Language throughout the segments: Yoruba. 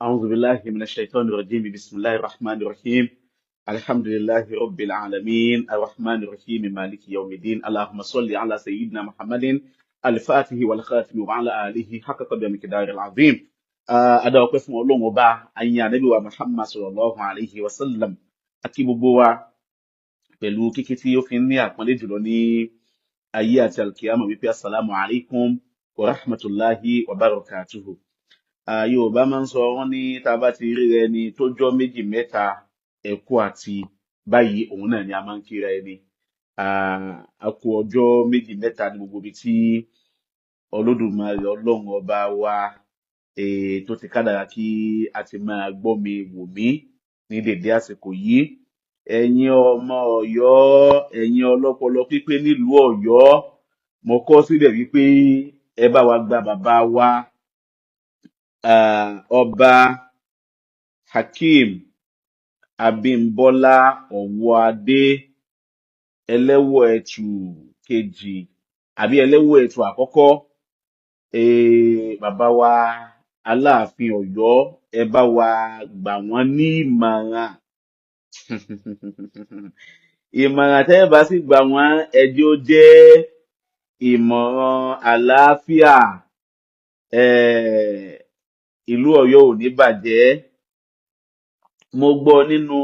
أعوذ بالله من الشيطان الرجيم بسم الله الرحمن الرحيم الحمد لله رب العالمين الرحمن الرحيم مالك يوم الدين اللهم صل على سيدنا محمد الفاتح والخاتم وعلى آله حق قدر مقدار العظيم أدا وقف مولون وبا أن نبي محمد صلى الله عليه وسلم àti gbogbo wa pẹ̀lú kíkí tí ó fi ń ní àpọ́nlé jùlọ ní ayé àti alkiyama wípé assalamu alaikum wa rahmatullahi wa barakatuhu. Yorùbá máa ń sọ wọ́n ní tá a bá ti rí ẹni tó jọ́ méjì mẹ́ta ẹ̀kú àti báyìí òun náà ni a máa ń kíra ẹni. A kú ọjọ́ méjì mẹ́ta ní gbogbo ibi tí Olódùmarè Ọlọ́run ọba wa tó ti kádàrá kí a ti máa gbọ́ mi wò mí ní dédé àsìkò yìí. Ẹ̀yin ọmọ Ọ̀yọ́, ẹ̀yin ọlọ́pọlọ pípé nílùú Ọ̀yọ́, mo kọ sílẹ̀ wípé ẹ bá wa gba bàbá wa Ọba Hakeem Abímbọ́lá Ọ̀wọ́adé ẹlẹ́wọ̀ ẹ̀tù kejì àbí ẹlẹ́wọ̀ ẹ̀tù àkọ́kọ́, bàbá wa Aláàfin Ọ̀yọ́, ẹ bá wa gbà wọ́n ní ìmọ̀ràn. Ìmọ̀ràn tẹ́ ẹ bá sì gbà wọ́n, ẹ jẹ́ ó jẹ́ ìmọ̀ràn àlàáfíà. Ìlú Ọ̀yọ́ ò ní bàjẹ́. Mo gbọ́ nínú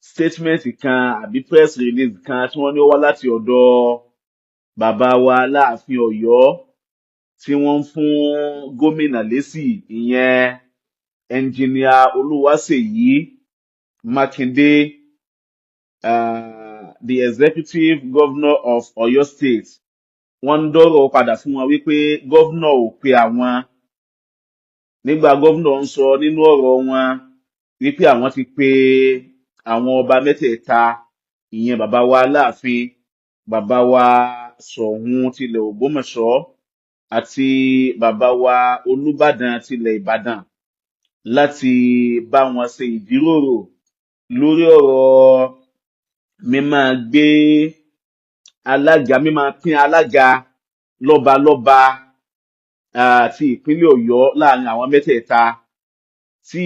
statement kan àbí press release kan tí wọ́n ní ó wá láti ọ̀dọ̀ bàbá wa Aláàfin Ọ̀yọ́ tí wọ́n ń fún gómìnà lésì, ìyẹn ẹnjìníà Olúwaṣèyí Mákindé, the executive governor of Ọ̀yọ́ state. Wọ́n ń dọ́rọ̀ padà fún wọn wípé gómìnà ò pe àwọn. Nígbà gómìnà ń sọ nínú ọ̀rọ̀ wọn wípé àwọn ti pe àwọn ọba mẹ́tẹ̀ẹ̀ta, ìyẹn bàbá wa Aláàfin, bàbá wa Ṣọ̀ún tilẹ̀ Ògbómọ̀ṣọ́ àti bàbá wa Olúbàdàn tilẹ̀ Ìbàdàn, láti bá wọn ṣe ìjíròrò lórí ọ̀rọ̀ mímáa gbé alága, mímáa pín alága lọ́balọ́ba àti ìpínlẹ̀ Ọ̀yọ́ láàrin àwọn mẹ́tẹ̀ẹ̀ta, tí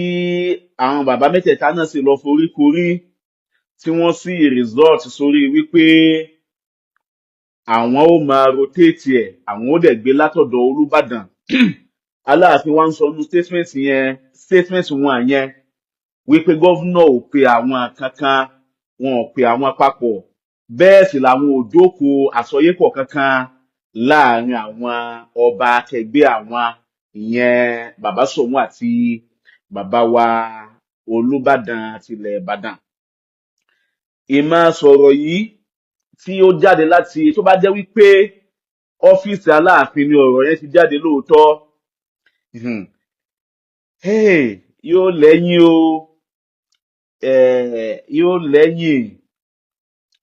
àwọn bàbá mẹ́tẹ̀ẹ̀ta náà sì lọ foríkorí tí wọ́n sì result sórí wípé àwọn ó máa rotate ẹ̀, àwọn ó dẹ̀ gbé látọ̀dọ̀ Olúbàdàn. Aláàfin wa ń sọ nínú statement wọn yẹn wípé gọ́vnà ò pe àwọn kankan, wọn ò pe àwọn papọ̀, bẹ́ẹ̀ sì làwọn ò jókòó àsọyépọ̀ kankan láàrin àwọn ọba akẹgbẹ́ àwọn, ìyẹn bàbá Ṣọ̀ún àti bàbá wa Olúbàdàn tilẹ̀ Ìbàdàn. Ìmọ̀ sọ̀rọ̀ yìí tí ó jáde láti, tó bá jẹ́ wípé ọ́fíìsì Aláàfin ni ọ̀rọ̀ yẹn ti jáde lóòótọ́, yóò lẹ́yìn o,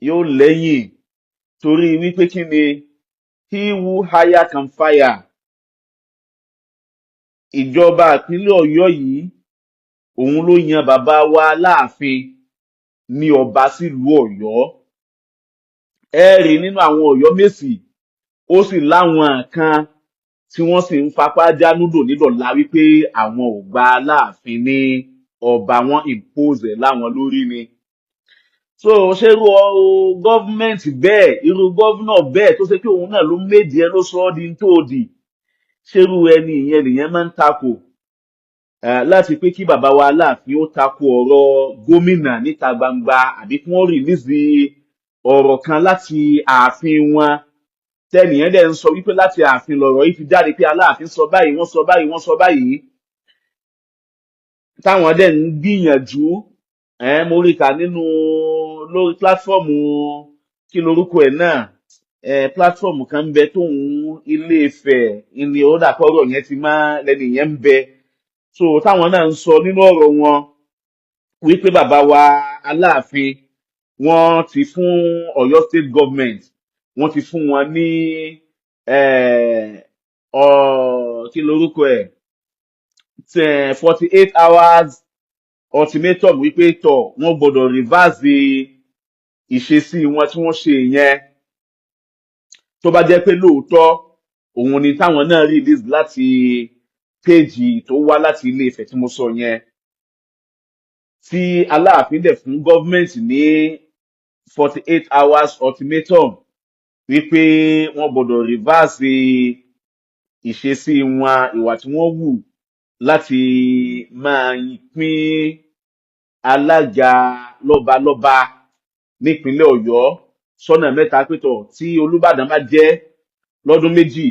yóò lẹ́yìn torí wípé kí ni, he who hire can fire. Ìjọba ìpínlẹ̀ Ọ̀yọ́ yìí òun ló yan bàbá wa Aláàfin ní ọba sílùú Ọ̀yọ́. Ẹ rí nínú àwọn Ọ̀yọ́mèsì, ó sì láwọn kan tí wọ́n sì ń fapá jánúdò nídọ̀la wípé àwọn ò gba Aláàfin ní ọba, wọn impose ẹ̀ láwọn lórí ni. So ṣerú gọ́ọ̀mẹ̀ntì bẹ́ẹ̀, irú gọ́vnà bẹ́ẹ̀ tó ṣe pé òun náà ló méjì ẹ ló sọ ọ́ di tó di, ṣerú ẹni ìyẹn nìyẹn máa ń takò, láti pé kí bàbá wa Aláàfin ó takò ọ̀rọ̀ gómìnà níta gbangba, àbí kí wọ́n rìlíìsì ọ̀rọ̀ kan láti ààfin wọn tẹ́nìyẹn dẹ̀ ń sọ wípé láti ààfin lọ̀rọ̀ yìí fi jáde pé Aláàfin sọ báyìí, wọ́n sọ báyìí, wọ́n sọ báyìí, táwọn dẹ̀ ń gbìyànjú. Mo rí kà nínú lórí pílátífọ́ọ̀mù, kí lorúkọ ẹ̀ náà, pílátífọ́ọ̀mù kan ń bẹ tóun Ilé-Ifẹ̀ ilé ó dà kọ́rọ̀ yẹn ti máa lẹ́nu yẹn ń bẹ. So táwọn náà ń sọ nínú ọ̀rọ̀ wọn wípé bàbá wa Aláàfin wọ́n ti fún Ọ̀yọ́ state government, wọ́n ti fún wọn ní kí lorúkọ ẹ̀, 48 hours ultimatum wípé tọ̀ wọ́n gbọ́dọ̀ reverse ìṣesí wọn tí wọ́n ṣe yẹn, tó bá jẹ́ pé lóòótọ́ òun ni táwọn náà release láti péjì tó wá láti ilé Ifẹ̀ tí mo sọ yẹn tí Aláàfin dẹ̀ fún gọ́ọ̀mẹ̀ntì ní 48 hours ultimatum wípé wọ́n gbọ́dọ̀ reverse ìṣesí wọn ìwà tí wọ́n wù láti máa pín alága lọ́balọ́ba nípínlẹ̀ Ọ̀yọ́ sọ́nà mẹ́ta pétọ̀ tí Olúbàdàn bá jẹ́ lọ́dún méjì,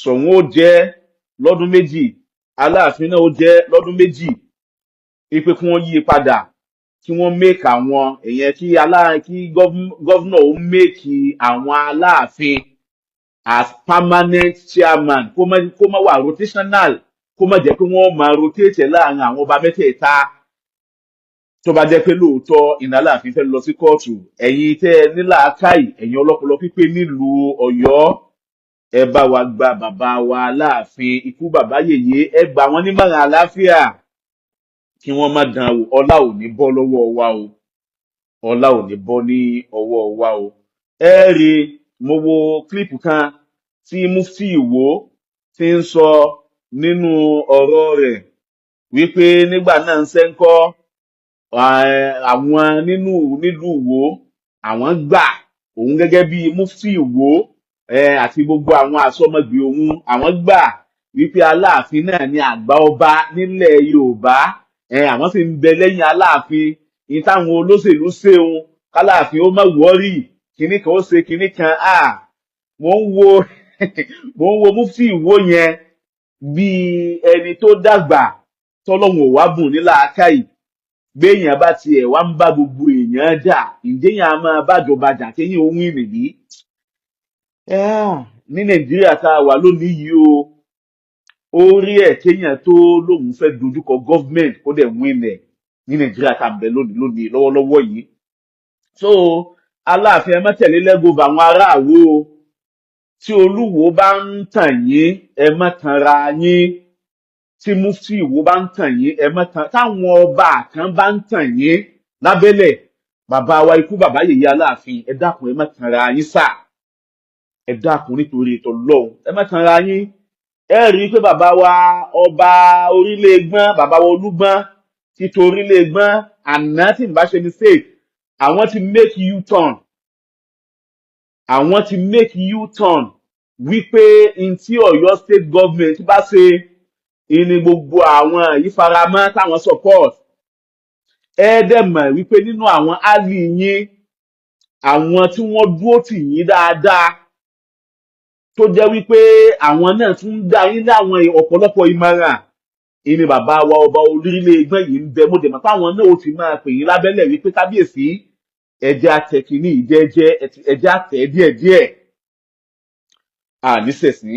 Ṣọ̀ún ó jẹ́ lọ́dún méjì, Aláàfin náà ó jẹ́ lọ́dún méjì, wípé kí wọ́n yí padà kí wọ́n make àwọn èèyàn kí gọ́vnọ̀ ó make àwọn Aláàfin as permanent chairman kó má wà rotational kó má jẹ́ pé wọ́n máa rotate láàrin àwọn ọba mẹ́tẹ̀ẹ̀ta tó bá jẹ́ pé lóòótọ́ ìná Aláàfin fẹ́ lọ sí kóòtù. Ẹ̀yin tẹ́ ẹ ní làákàyè, ẹ̀yin ọlọ́pọlọ pípé nílùú Ọ̀yọ́, ẹ bá wa gba bàbá wa Aláàfin ikú bàbá yèyé, ẹ gbà wọ́n nímọ̀ràn àlàáfíà kí wọ́n má dán wò. Ọlá ò ní bọ́ lọ́wọ́ wa o, ọlá ò ní bọ́ ní ọwọ́ wa o. Ẹ rí mo wo kílípù kan tí Mufti Ìwó ti ń sọ nínú ọ̀rọ̀ rẹ̀ wípé nígbà náà ń sẹ́ńkọ́ àwọn nílùú Ìwó àwọn gbà òun gẹ́gẹ́ bí Mufti Ìwó àti gbogbo àwọn àsọmọgbè òun, àwọn gbà wípé Aláàfin náà ni àgbà ọba nílẹ̀ Yorùbá, àwọn sì ń bẹ lẹ́yìn Aláàfin. ní táwọn olóṣèlú ṣeun k'Aláàfin ó má wọ́rì kinní kan ó ṣe kinní kan. Mo ń wo Mufti Ìwó yẹn bíi ẹni tó dàgbà tọ́lọ́hun ò wá bùn ní làákàyè. Béèyàn bá tiẹ̀ wá ń bá gbogbo èèyàn jà, ǹjẹ́yàn á máa bájọba jà kéyìn ó win nìyí. Ní Nàìjíríà tá a wà lónìí yìí o, ó rí ẹ̀ kéèyàn tó lóun fẹ́ dojúkọ gọ́fmẹ̀ntì kó dẹ̀ win ẹ̀ ní Nàìjíríà tá a ń bẹ lónìí lọ́wọ́lọ́wọ́ yìí. So Aláàfin ẹ má tẹ̀lé lẹ́gọ̀ọ́bà àwọn aráàwọ̀ o. Tí Olúwo bá ń tàn yín, ẹ má tanra yín. Tí Mufti Ìwó bá ń tàn yín, ẹ má tan. Táwọn ọba kan bá ń tàn yín lábẹ́lẹ̀, bàbá wa ikú bàbá yèyé Aláàfin, ẹ dákun ẹ má tanra yín sà. Ẹ dákun nítorí t'Ọlọ́hun, ẹ má tanra yín. Ẹ rí i pé bàbá wa ọba orílẹ̀ Ẹ̀gbọ́n, bàbá wa Olúgbọ́n ti to orílẹ̀ Ẹ̀gbọ́n àná tí n bá ṣe mistake, àwọn ti make U-turn. Àwọn ti make U-turn wípé n tí Ọ̀yọ́ state government bá ṣe ìní gbogbo àwọn yìí faramọ́ táwọn support. Ẹ dẹ̀ mọ̀ wípé nínú àwọn ally yín, àwọn tí wọ́n dúró tì yín dáadáa tó jẹ́ wípé àwọn náà tún ń dá yín láwọn ọ̀pọ̀lọpọ̀ ìmọ̀ràn, ìní bàbá wa ọba orílẹ̀ Ẹ̀gbọ́n yìí ń bẹ. Mo dẹ̀ mọ̀ páwọn náà ó ti máa pè yín lábẹ́lẹ̀ wípé kábíyèsí ẹjẹ́ àtẹ̀kìní ìjẹ́jẹ́ ẹjẹ́ àtẹ̀ díẹ̀díẹ̀. Nísẹ̀sí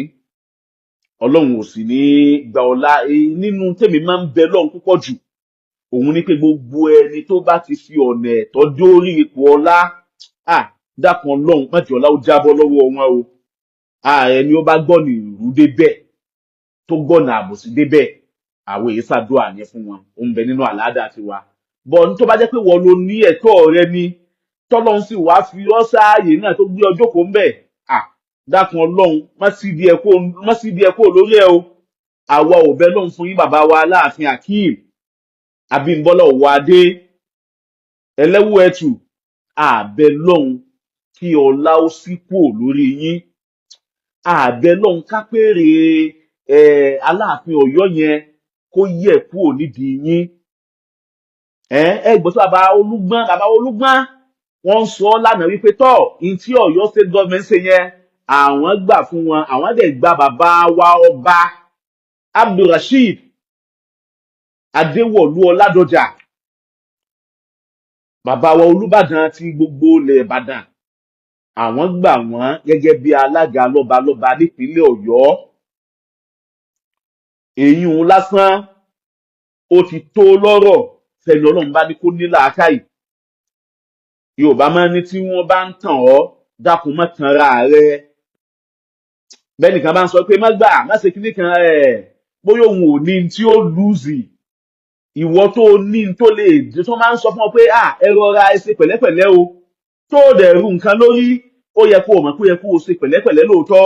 Ọlọ́run ò sì ní gba ọlá. Nínú tèmi máa ń bẹ lọ́run púpọ̀ jù, òun ni pé gbogbo ẹni tó bá ti fi ọ̀nà ẹ̀tọ́ dórí ipò ọlá, dákun Ọlọ́run má jẹ́ ọlá ó jábọ́ lọ́wọ́ wọn o. Ẹni ó bá gbọ́nà ìrú débẹ̀ tó gbọ́nà àbòsí débẹ̀, àwọn èyí ṣàdúrà yẹn fún wọn, ó ń bẹ nínú àlàádà tiwa. Bọ̀ ní tó bá jẹ́ pé wọ́n ló ní ẹ̀tọ́ rẹ ni tọ́lọ́run sì wá fi ọ́ sáàyè náà tó gbé ọjọ́ kó ń bẹ̀, dákun Ọlọ́run má sì di ẹ kó lórí ẹ o. Àwa ò bẹ lọ́run fún yín bàbá wa Aláàfin Akeem Abímbọ́lá Òwòadé Ẹlẹ́wù Ẹ̀tù, àbẹ lọ́run kí ọlá ó sí kúrò lórí yín. Àbẹ lọ́run kápẹ́rẹ́ Aláàfin Ọ̀yọ́ yẹn kó yẹ̀ kúrò nídìí yín. Gbọ́ sí bàbá Olúgbọ́n wọ́n ń sọ lánàá wípé in tí Ọ̀yọ́ state government ṣe yẹn àwọn gbà fún wọn, àwọn dẹ̀ gba bàbá wa ọba Abdulrasheed Adéwọ̀lú Ọládọjà, bàbá wa Olúbàdàn ti gbogbo ilẹ̀ Ìbàdàn, àwọn gbà wọ́n gẹ́gẹ́ bí alága lọ́balọ́ba nípínlẹ̀ Ọ̀yọ́. Èyí ń lásán ó ti tó lọ́rọ̀ fẹ́ni Ọlọ́run bá ní kó ní làákàyè. Yorùbá máa ń ní tí wọ́n bá ń tàn ọ́, dákun má tanra rẹ. Bẹ́nìkan bá ń sọ pé má gbà má ṣe kíní kan, bóyá òun ò ní tí ó lùzì. Ìwọ tó ní tó lè dé tó máa ń sọ fún ọ pé ẹ rọra ẹ ṣe pẹ̀lẹ́pẹ̀lẹ́ o, tó dẹ̀ rú nǹkan lórí, ó yẹ kó o mọ̀ pé ó yẹ kó o ṣe pẹ̀lẹ́pẹ̀lẹ́ lóòótọ́.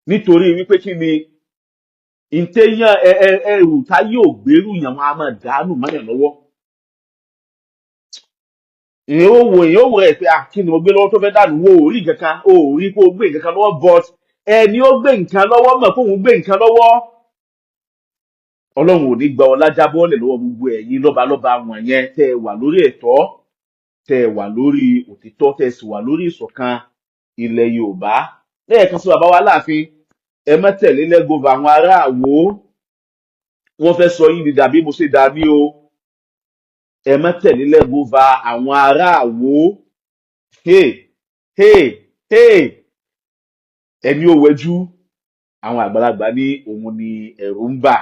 Nítorí wípé kí ni ìtẹ̀yàn ẹrù táyé ò gbèrú yàn wọn a máa dànù mọ́yàn lọ́wọ́. èèyàn ó wò ẹ̀ pé kí ni mo gbé lọ́wọ́ tó fẹ́ dànù wo ò rí nǹkan o ò rí kó o gbé nǹkan lọ́wọ́ but ẹni ó gbé nǹkan lọ́wọ́ mọ̀ kóun gbé nǹkan lọ́wọ́. ọlọ́run ò ní gba ọlá jábọ́lẹ̀ lọ́wọ́ gbogbo ẹ̀yin lọ́balọ́ba wọ̀nyẹn tẹ́ ẹ wà lórí ẹ̀tọ́, tẹ́ ẹ wà lórí òtítọ́, tẹ́ ẹ sì wà lórí ìṣọ̀kan ilẹ̀ Yorùbá. lẹ́ẹ̀kan sí bàbá wa Aláàfin, ẹ má tẹ̀lé lẹ́gọ̀ọ́fà àwọn ará Àwó, wọ́n fẹ́ sọ yín di dàbí mo ṣe dàbí o. ẹ má tẹ̀lé lẹ́gọ̀ọ́fà àwọn ará Àwó. hey hey hey ẹni ò wẹjú, àwọn àgbàlagbà ní òun ni ẹ̀rù ń bà.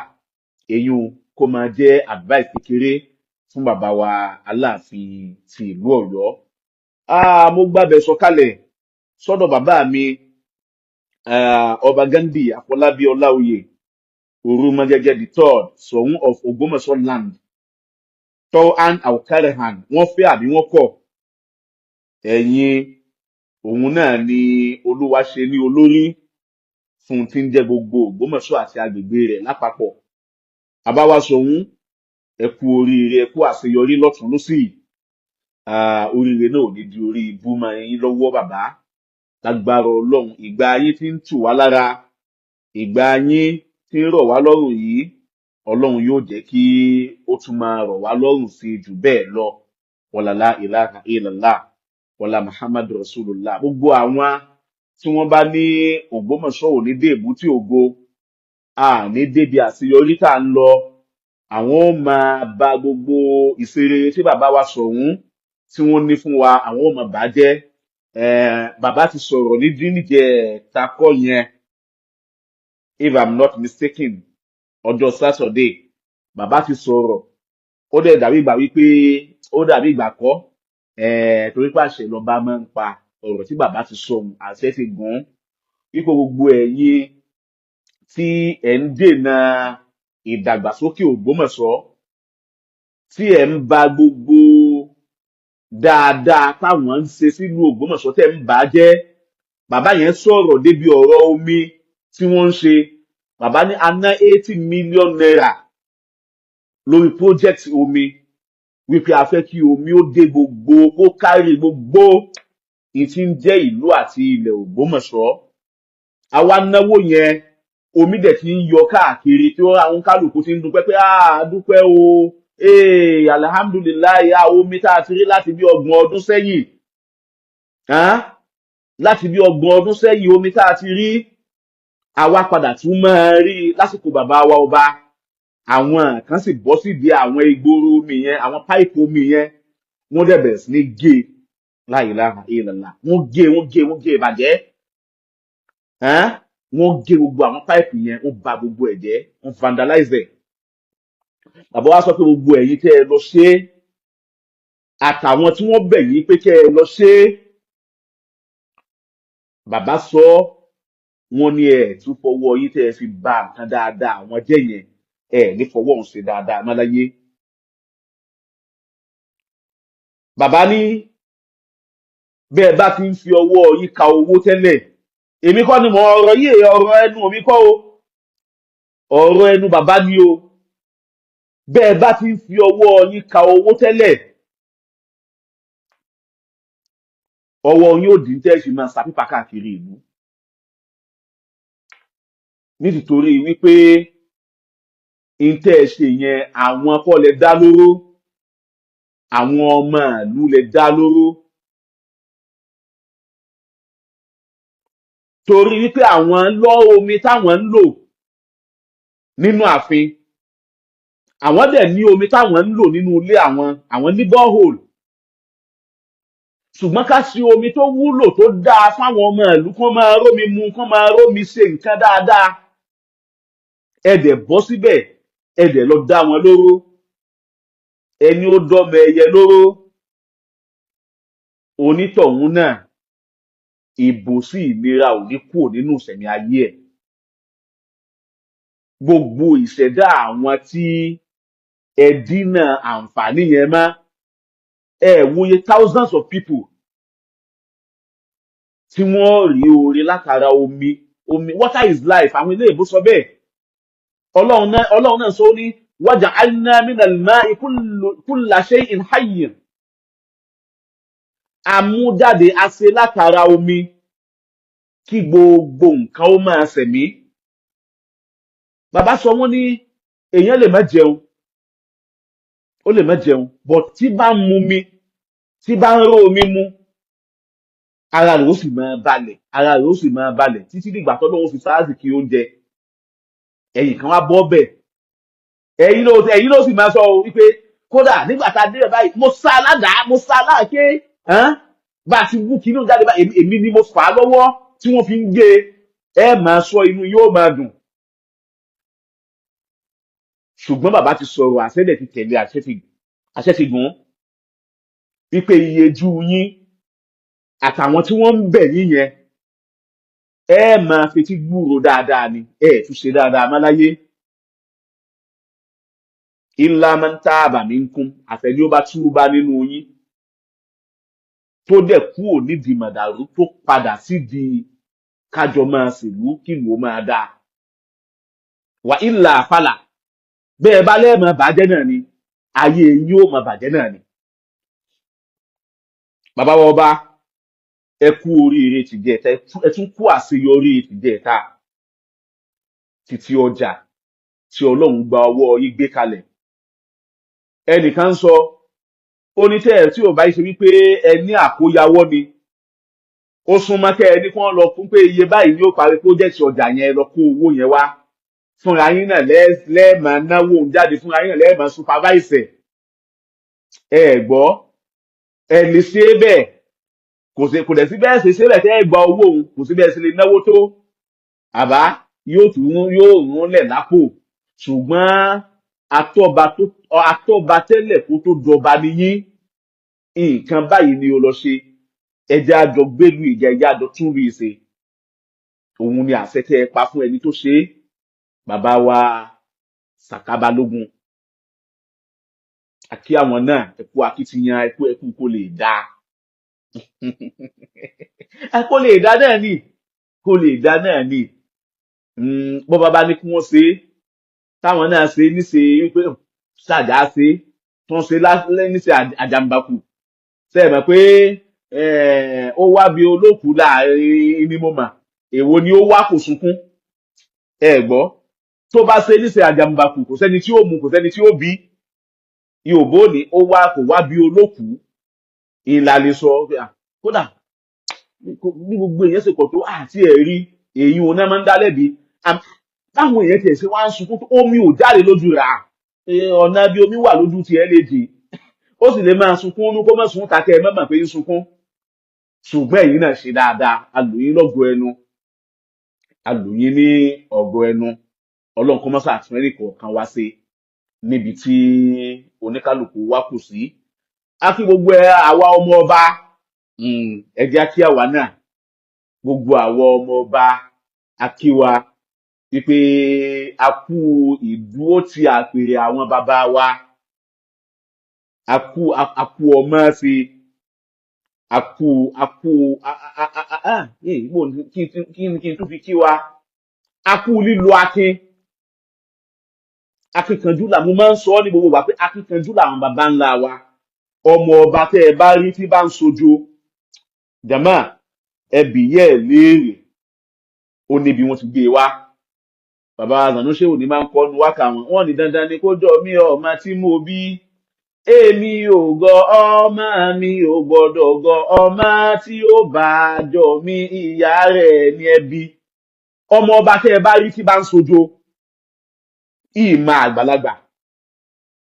èyún kó máa jẹ́ advice kékeré fún bàbá wa Aláàfin ti ìlú Ọ̀yọ́. mo gbàbẹ̀ sọ̀kalẹ̀ sọ́dọ̀ bàbá mi Ọba Gandhi Afọlábí Ọláoyè Orúmọgẹ́gẹ́ the third Ṣọ̀ún of Ògbómọ̀ṣọ́ land. Tọ́hán Àwòkárẹ̀hàn wọ́n fẹ́ àbí wọ́n kọ̀, ẹ̀yin òun náà ni Olúwa ṣe ní olórí fún tí ń jẹ́ gbogbo Ògbómọ̀ṣọ́ àti agbègbè rẹ̀ lápapọ̀. bàbá wa Ṣọ̀ún, ẹ kú oríire, ẹ kú àṣeyọrí lọ́tùn lósì. oríire náà ò ní di orí ibú mọ́ yín lọ́wọ́ bàbá, lágbára Ọlọ́run. ìgbà yín tí ń tù wá lára, ìgbà yín tí ń rọ̀ wá lọ́rùn yìí, Ọlọ́run yóò jẹ́ kí ó tún máa rọ̀ wá lọ́rùn sí jù bẹ́ẹ̀ lọ. wàlálà ilaha illallah wàlá Muhammadu Rasulullah. gbogbo àwọn tí wọ́n bá ní Ògbómọ̀ṣọ́ ò ní dé èbúté ògo, ní débi àṣeyọrí tá à ń lọ, àwọn ó máa ba gbogbo ìṣeré tí bàbá wa Ṣọ̀ún tí wọ́n ní fún wa, àwọn ó máa bàjẹ́. bàbá ti sọ̀rọ̀ ní díníjẹ takọ́ yẹn, if I'm not mistaken, ọjọ́ Saturday bàbá ti sọ̀rọ̀. ó dẹ̀ dàbí ìgbà wípé ó dàbí ìgbà kọ́, torí pàṣẹ lọ́ba máa ń pa. ọ̀rọ̀ tí bàbá ti sọ àṣẹ ti gùn wípé gbogbo ẹ̀yin tí ẹ̀ ń dènà ìdàgbàsókè Ògbómọ̀ṣọ́, tí ẹ̀ ń ba gbogbo dáadáa táwọn ń ṣe sílùú Ògbómọ̀ṣọ́ tẹ́ ń bà á jẹ́. bàbá yẹn sọ̀rọ̀ débi ọ̀rọ̀ omi tí wọ́n ń ṣe. bàbá ní a ná 80 million naira lórí project omi, wípé a fẹ́ kí omi ó dé gbogbo, kó kárí gbogbo ìtí ń jẹ́ ìlú àti ilẹ̀ Ògbómọ̀ṣọ́. àwa náwó yẹn, omi dẹ̀ ti ń yọ káàkiri, tí àwọn kálukú ti ń dúpẹ́ pé dúpẹ́ o, alhamdulilayi, omi tá a ti rí láti bí 30 ọdún sẹ́yìn, láti bí 30 ọdún sẹ́yìn omi tá a ti rí, àwa padà tún máa rí lásìkò bàbá wa ọba. àwọn kan sì bọ́ síbi àwọn ìgboro omi yẹn, àwọn páìpù omi yẹn, wọ́n dẹ̀ bẹ̀rẹ̀ sí ní gé la ilaha illallah. wọ́n gé ìbàjẹ́. wọ́n gé gbogbo àwọn páìpù yẹn, wọ́n ba gbogbo ẹ̀ jẹ́, wọ́n vandalize ẹ̀. bàbá wa sọ pé gbogbo ẹ̀yin tẹ́ ẹ lọ ṣe é, àtàwọn tí wọ́n bẹ̀ yín pé kẹ́ ẹ lọ ṣe é, bàbá sọ wọ́n ní ẹ tún fọwọ́ yín tẹ́ ẹ fi ba nǹkan dáadáa àwọn jẹ́ yẹn, ẹ ní fọwọ́ òun ṣe dáadáa má láyé. bàbá ní bẹ́ẹ̀ bá ti ń fi ọwọ́ yín ka owó tẹ́lẹ̀, èmi kọ́ ni mo ọ̀rọ̀ yìí, ọ̀rọ̀ ẹnu mi kọ́ o, ọ̀rọ̀ ẹnu bàbá ni o. bẹ́ẹ̀ bá ti ń fi ọwọ́ yín ka owó tẹ́lẹ̀, ọwọ́ yín ò dín tẹ́ ṣe máa sa pípa káàkiri ìlú. nítorí wípé ìtẹ́ ṣe yẹn àwọn kọ́ lẹ dá lóró, àwọn ọmọ ìlú lẹ dá lóró. torí wípé àwọn lọ omi táwọn ń lò nínú ààfin, àwọn dẹ̀ ní omi táwọn ń lò nínú ilé àwọn ní borehole. ṣùgbọ́n ká sí omi tó wúlò tó dáa fáwọn ọmọ ìlú, kán máa rómi mu, kán máa rómi ṣe nǹkan dáadáa, ẹ dẹ̀ bọ́ síbẹ̀, ẹ dẹ̀ lọ dá wọn lóró. ẹni ó dọ́mọ ẹyẹ lóró, onítọ̀hún náà ìbòsí ìlera ò ní kúrò nínú ìṣẹ̀mí ayé ẹ̀. gbogbo ìṣẹ̀dá àwọn tí ẹ dínà àǹfààní yẹn mọ́, ẹ wòye thousands of people tí wọ́n rí oore látara omi. water is life, àwọn ilé ìbò sọ bẹ́ẹ̀. Ọlọ́run náà sọ ní waja'alna minal ma'i kulla shay'in hayyin, àmújáde ase látara omi kí gbogbo nǹkan ó máa sẹ̀mí. Bàbá sọ wọ́n ní èèyàn lè má jẹun, ó lè má jẹun, but tí bá ń mu mi, tí bá ń ró omi mu, ara rẹ̀ ó sì máa balẹ̀, ara rẹ̀ ó sì máa balẹ̀ títí dìgbà tọ́lọ́run fi sáàsì kí oúnjẹ. Ẹ̀yin kan wá bọ́ bẹ̀. Ẹ̀yin ló sì máa sọ wípé kódà nígbà tá a dé bẹ̀ báyìí, mo sá aládàá, mo sá aláàké, bá a ti wú kí inú jáde báyìí, èmi ni mo fà á lọ́wọ́ tí wọ́n fi ń gé e. Ẹ máa sọ inú yóò máa dùn. Ṣùgbọ́n bàbá ti sọ̀rọ̀ àṣẹ́dẹ̀ ti tẹ̀lé àṣẹ ti gùn wípé iye jú yín àtàwọn tí wọ́n ń bẹ̀ yín yẹn ẹ máa fetí gbúrò dáadáa ni, ẹ tún ṣe dáadáa má láyé. Illa man taba minkum, àfẹ́ni ó bá túbá nínú yín tó dẹ̀ kúrò nídìí màdàrú tó padà sídìí kájọ máa ṣèlú kílù ó máa dáa. Wa illa fala, bẹ́ẹ̀ bá lẹ́ẹ̀mọ́ bàjẹ́ náà ni, ayé yín ó máa bàjẹ́ náà ni. Bàbá wa ọba, ẹ kú oríire tìjẹta, ẹ tún kú àṣeyọrí tìjẹta, títí ọjà tí Ọlọ́run gba ọwọ́ yín gbé kalẹ̀. Ẹnìkan ń sọ onítẹ̀ tí ò bá ṣe wípé ẹ ní àkóyawọ́ ni, ó súnmọ́ kẹ́ ẹ ní kí wọ́n lọ fún pé iye báyìí ni ó parí pọ́jẹ́tì ọjà yẹn, lọ kó owó yẹn wá fúnra yín náà lẹ́ẹ̀máa náwó jáde, fúnra yín náà lẹ́ẹ̀máa supervise ẹ gbọ́, ẹ lè ṣe é bẹ́ẹ̀, kò dẹ̀ sí bẹ́ẹ̀ ṣe bẹ́ẹ̀ tẹ́ ẹ gba owó òun, kò sí bẹ́ẹ̀ ṣe lè náwó tó, àbá yóò rún lẹ̀ lápò. Ṣùgbọ́n atọ́ba tẹ́lẹ̀ kó tó dọba ni yín, nǹkan báyìí ni o lọ ṣe, ẹjẹ́ àjọ gbélú ìjà, ẹjẹ́ àjọ tún rí i ṣe. Òun ni àṣẹ tẹ́ ẹ pa fún ẹni tó ṣe é, bàbá wa Sàká Balógun. Àkí àwọn náà, ẹkú akitiyan, ẹkú kó lè dáa. Kó lè dá náà ni, kó lè dá náà ni. Bọ́ bàbá ní kí wọ́n ṣe é, táwọn náà ṣe níṣe wípé ṣàjà ṣe tó ń ṣe níṣe àjàmbákù, ṣe mọ̀ pé ó wá bí olókù láàrin ní mo mà, èwo ni ó wá kò sunkún, ẹ gbọ́, tó bá ṣe níṣe àjàmbákù kò sẹ́ni tí ó mú, kò sẹ́ni tí ó bí. Yorùbá ní ó wá kò wá bí olókù, ìlàlẹ̀ sọ kódà bí gbogbo èèyàn ṣe pọ̀ tó àti ẹ̀rí èyí òun náà máa ń dá lẹ́bi. Báwọn èèyàn tiẹ̀ ṣe wá ń sunkún tó omi ò jáde lójú rà, ọ̀nà bí omi wà lójú tiẹ̀ lè dì, ó sì lè máa sunkún ní kó má sun takẹ́ ẹ mọ̀mọ̀ pé ń sunkún. Ṣùgbọ́n ẹ̀yin náà ṣe dáadáa, alòyìn lọ́gọ ẹnu, alòyìn ní ọ̀gọ ẹnu. Ọlọ́run kó má ṣàtúnrẹ́ kọ̀ọ̀kan wá sí níbi tí oníkálukú wá kù sí. A kí gbogbo àwa ọmọ ọba, ẹ jẹ́ kí àwa náà, gbogbo àwa ọmọ ọba, a kí wa wípé a kú ìdúró ti àpèrè àwọn bàbá wa, a kú ọmọ sí, kí n tún fi kí wa, a kú lílo akin. Akíkanjú là mo máa ń sọ ní gbogbo wa pé akíkanjú làwọn bàbá ńlá wa. Ọmọ ọba tẹ́ ẹ bá rí tí bá ń sojo, jàmá ẹbí yẹ ẹ léèrè, ó níbi wọn ti gbé e wá. Bàbá Zanúṣe òní máa ń kọnu wákà wọn ní dandan ni kó jọ mí ọmọ tí mo bí, èmi ò gọ ọmọ mi ò gbọ́dọ̀ gọ ọmọ tí ó bá jọ mí, ìyá rẹ̀ ní ẹbí. Ọmọ ọba tẹ́ ẹ bá rí tí bá ń sojo, ìmọ̀ àgbàlagbà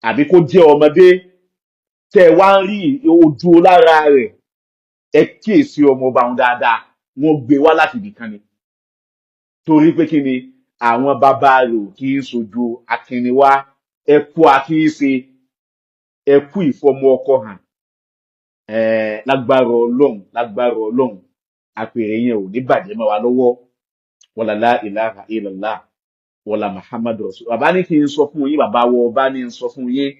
àbí kó jẹ́ ọmọdé tẹ́ wá ń rí ojú lára rẹ̀, ẹ kíyèsí ọmọ ọba wọn dáadáa, wọ́n gbé wá láti ibìkan ni, torí pé kí ni àwọn bàbá rẹ̀ ò kí ń sojú akínniwá, ẹ kú akíyèsí, ẹ kú ìfọmọ ọkọ hàn. Lágbára Ọlọ́run àpèrè yẹn ò ní bàjẹ́ mọ́ wa lọ́wọ́. Wala la ilaha illallah wala Muhammadu Rasul. Bàbá ní kí n sọ fún yín, bàbá wọ ọba ní n sọ fún yín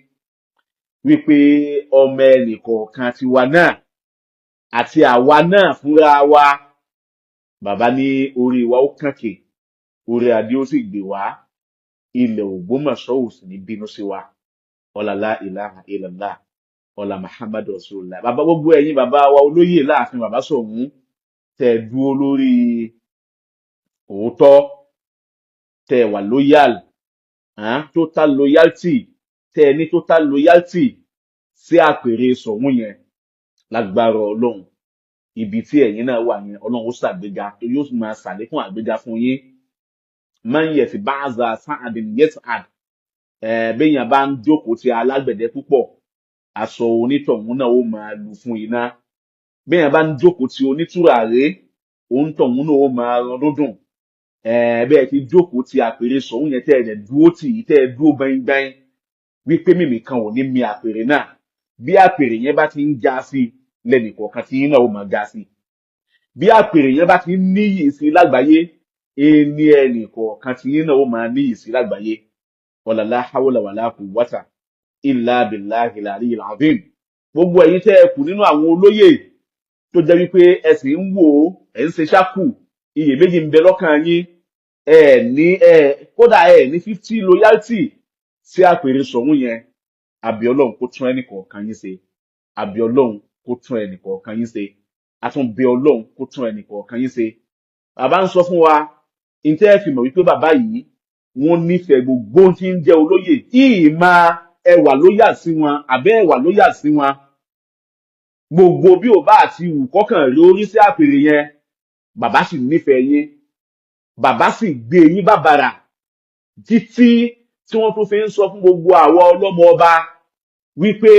wípé ọmọ ẹnìkọ̀ọ̀kan tiwa náà àti àwa náà fúnra wa, bàbá ní orí wa ó kànkè, orí adé ó sì gbé wá. ilẹ̀ Ògbómọ̀ṣọ́ ò sì ní bínú sí wa ọlá la ilaha illallah ọlá Muhammadu Rasulullah. Bàbá gbogbo ẹ̀yin bàbá wa olóyè láàfin bàbá Ṣọ̀ún tẹ́ dúró lórí òótọ́, tẹ́ wà loyal, total loyalty, tẹ́ ní total loyalty sí àpèrè Ṣọ̀ún yẹn lágbára Ọlọ́run. Ibi tí ẹ̀yin náà wà yẹn Ọlọ́run ó ṣàgbéga tó yóò máa ṣàlékún àgbéga fún yín. Man yẹ̀sì báàzà sáàdìn yẹ́sàd. Béèyàn bá ń jókòó ti alágbẹ̀dẹ púpọ̀, aṣọ onítọ̀hún náà ó máa lu fún iná. Béèyàn bá ń jókòó ti onítùràrí, onítọ̀hún náà ó máa rán dúndùn. Bẹ́ẹ̀ ti jókòó ti àpèrè Ṣọ̀ún yẹn tẹ́ ẹ̀ dúró tì í tẹ́ ẹ dúró gbáyìngbáyìn wípé mímì kan ò ní mi àpèrè náà. Bí àpèrè yẹn bá ti ń ga sí lẹ́nìkọ̀ọ̀kan tí yín náà ó máa ga sí. Bí àpèrè yẹn bá ti ń níyì sí lágbàáyé, ní ẹnìkọ̀ọ̀kan tí yín náà ó máa níyì sí lágbàáyé. Wala la hawla wala quwwata illa billahil aliyyil azim. Gbogbo ẹ̀yin tẹ́ ẹ kù nínú àwọn olóyè tó jẹ́ wípé ẹ sì ń wò ó, ẹ ń ṣe ṣákù, iyèméjì ń bẹ lọ́kàn yín, kódà ní 50 loyalty sí àpèrè Ṣọ̀ún yẹn. Àbí Ọlọ́run kó tún ẹnìkọ̀ọ̀kan yín ṣe. Àbí Ọlọ́run kó tún ẹnìkọ̀ọ̀kan yín ṣe. A tún bẹ Ọlọ́run kó tún ẹnìkọ̀ọ̀kan yín ṣe. Bàbá ń sọ fún wa, ǹtẹ́ ẹ fi mọ̀ wípé bàbá yìí wọ́n nífẹ̀ẹ́ gbogbo tí ń jẹ́ olóyè. Ìmọ̀ ẹwà lóyà sí wọn, àbẹ́ ẹwà lóyà sí wọn. Gbogbo bí ò bá àti wù kọ́kàn rí orí sí àpèrè yẹn, bàbá sì nífẹ̀ẹ́ yín. Bàbá sì gbé yín bàbàrà títí tí wọ́n tún fi ń sọ fún gbogbo àwọn ọlọ́mọ ọba wípé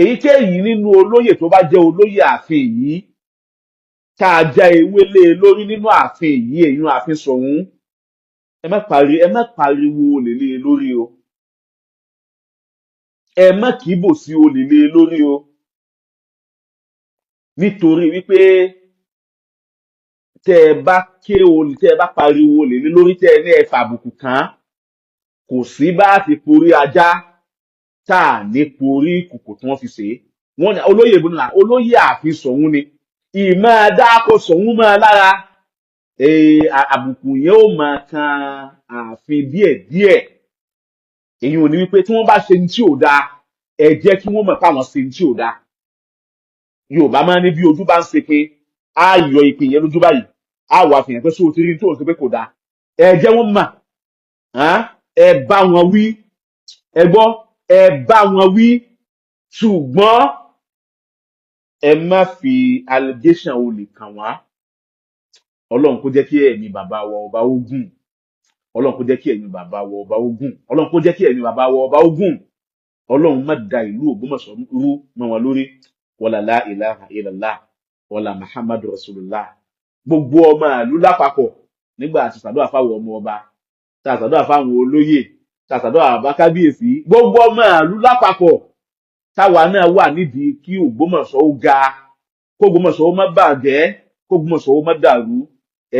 èyíkéyìí nínú olóyè tó bá jẹ́ olóyè ààfin yìí tá a já ewé lé e lórí nínú ààfin yìí, èyí ààfin Ṣọ̀ún, ẹ má pariwo olè lé e lórí o. Ẹ má kíbò sí olè lé e lórí o. Nítorí wípé tẹ́ ẹ bá pariwo olè lé lórí, tẹ́ ẹ ní ẹ fàbùkù kàn án, kò sí bá ti porí ajá tá à ní porí ìkòkò tí wọ́n fi ṣe é. Wọ́n ní olóyè ìbúnlá, olóyè ààfin Ṣọ̀ún ni. Ìmọ̀ dáko Ṣọ̀ún máa lára. Àbùkù yẹn ó máa kan ààfin díẹ̀díẹ̀. Èyí ò ní wípé tí wọ́n bá ṣe ní tí ò dáa, ẹ jẹ́ kí wọ́n mọ̀ páwọn ṣe ní tí ò dáa. Yorùbá máa ní bí ojú bá ń ṣe pé á yọ ìpín yẹn lójú báyìí, á wà fìyàn pé sóò tí rí tó ń ṣe pé kò dáa. Ẹ jẹ́ wọ́n mọ̀, ẹ bá wọn wí, ẹ gbọ́, ẹ bá wọn wí, ṣùgbọ́n ẹ má fi allegation olè kàn wá. Ọlọ́run kó jẹ́ kí ẹ̀mí bàbá wa ọba ogun. Ọlọ́run kó jẹ́ kí ẹ̀mí bàbá wa ọba ogun. Ọlọ́run kó jẹ́ kí ẹ̀mí bàbá wa ọba ogun. Ọlọ́run má da ìlú Ògbómọ̀ṣọ́ rú mọ́ wọn lórí. Wala la ilaha illallah wala Muhammadu Rasulullah. Gbogbo ọmọ ìlú lápapọ̀ nígbà tí ṣàdúrà fáwọn ọmọ ọba, tá a ṣàdúrà fáwọn olóyè, tá a ṣàdúrà bá kábíyèsí, gbogbo ọmọ ìlú lápapọ̀ táwa náà wà nídìí kí Ògbómọ̀ṣọ́ ó ga, kó Ògbómọ̀ṣọ́ ó má bàjẹ́, kó Ògbómọ̀ṣọ́ ó má dàrú.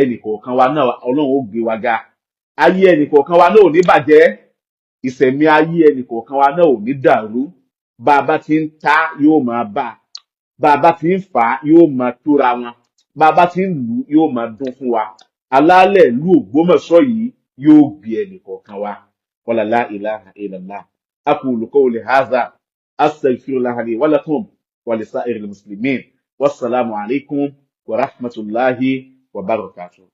Ẹnìkọ̀ọ̀kan wa náà Ọlọ́run ó gbé wa ga. Ayé ẹnìkọ̀ọ̀kan wa náà ò ní bàjẹ́. Ìṣẹ̀mí ayé ẹnìkọ̀ọ̀kan wa náà ò ní dàrú. Bá a bá ti ń ta yóò máa bà. Bá a bá ti ń fà á yóò máa tóra wọn. Bá a bá ti ń lù ú yóò máa dún fún wa. Alálẹ̀ ìlú Ògbómọ̀ṣọ́ yìí yóò gbé ẹnìkọ̀ọ̀kan wa. Wala la ilaha illallah. Aqulu qawli hadha astaghfirullaha li wa lakum wa lisa'iril muslimin. Wassalamu alaikum wa rahmatullahi wa barakatuh.